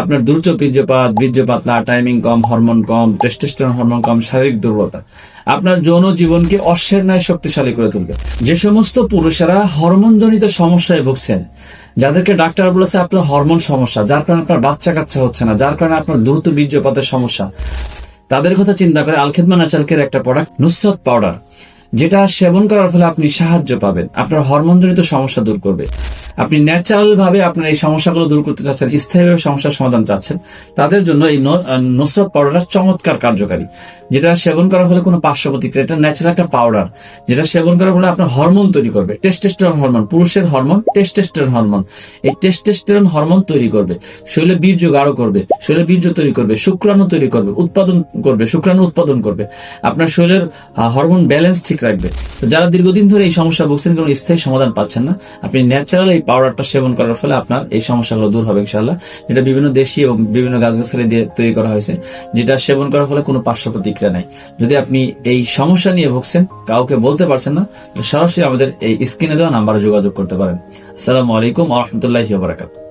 আপনার দ্রুত বীর্যপাত, বীর্য পাতলা, টাইমিং কম, হরমোন কম, টেস্টোস্টেরন হরমোন কম, শারীরিক দুর্বলতা আপনার যৌন জীবনকে অশ্বের ন্যায় শক্তিশালী করে তুলবে। যে সমস্ত পুরুষেরা হরমোনজনিত সমস্যায় ভুগছেন, যাদেরকে ডাক্তার বলেছে আপনার হরমোন সমস্যা, যার কারণে আপনার বাচ্চা কাচ্চা হচ্ছে না, যার কারণে আপনার দ্রুত বীর্যপাতের সমস্যা, তাদের কথা চিন্তা করে আল খিদমা ন্যাচারালকের একটা প্রোডাক্ট নুসরাত পাউডার, যেটা সেবন করার ফলে আপনি সাহায্য পাবেন, আপনার হরমোনজনিত সমস্যা দূর করবে। আপনি ন্যাচারাল ভাবে আপনার এই সমস্যাগুলো দূর করতে চাচ্ছেন, স্থায়ীভাবে সমস্যার সমাধান চাচ্ছেন, তাদের জন্য এই নুসরাত পাউডারটা চমৎকার কার্যকারী, যেটা সেবন করার ফলে কোনো পার্শ্ব প্রতিক্রিয়া, এটা ন্যাচারাল একটা পাউডার, যেটা সেবন করার ফলে আপনার হরমোন তৈরি করবে, টেস্টোস্টেরন হরমোন, পুরুষের হরমোন টেস্টোস্টেরন হরমোন। এই টেস্টোস্টেরন হরমোন তৈরি করবে, শরীরে বীর্য গাঢ় করবে, শরীরে বীর্য তৈরি করবে, শুক্রাণু তৈরি করবে, উৎপাদন করবে, শুক্রাণু উৎপাদন করবে, আপনার শরীরের হরমোন ব্যালেন্স ঠিক রাখবে। তো যারা দীর্ঘদিন ধরে এই সমস্যা ভুগছেন, কোনো স্থায়ী সমাধান পাচ্ছেন না, আপনি ন্যাচারাল এই পাউডারটা সেবন করার ফলে আপনার এই সমস্যাগুলো দূর হবে ইনশাআল্লাহ। যেটা বিভিন্ন দেশি এবং বিভিন্ন গাছগাছালি দিয়ে তৈরি করা হয়েছে, যেটা সেবন করার ফলে কোনো পার্শ্ব প্রতিক্রিয়া নাই। যদি আপনি এই সমস্যা নিয়ে ভুগছেন, কাউকে বলতে পারছেন না, সরাসরি আমাদের এই স্ক্রিনে দেওয়া নাম্বারে যোগাযোগ করতে পারেন। আসসালামু আলাইকুম ওয়া রাহমাতুল্লাহি ওয়া বারাকাতুহু।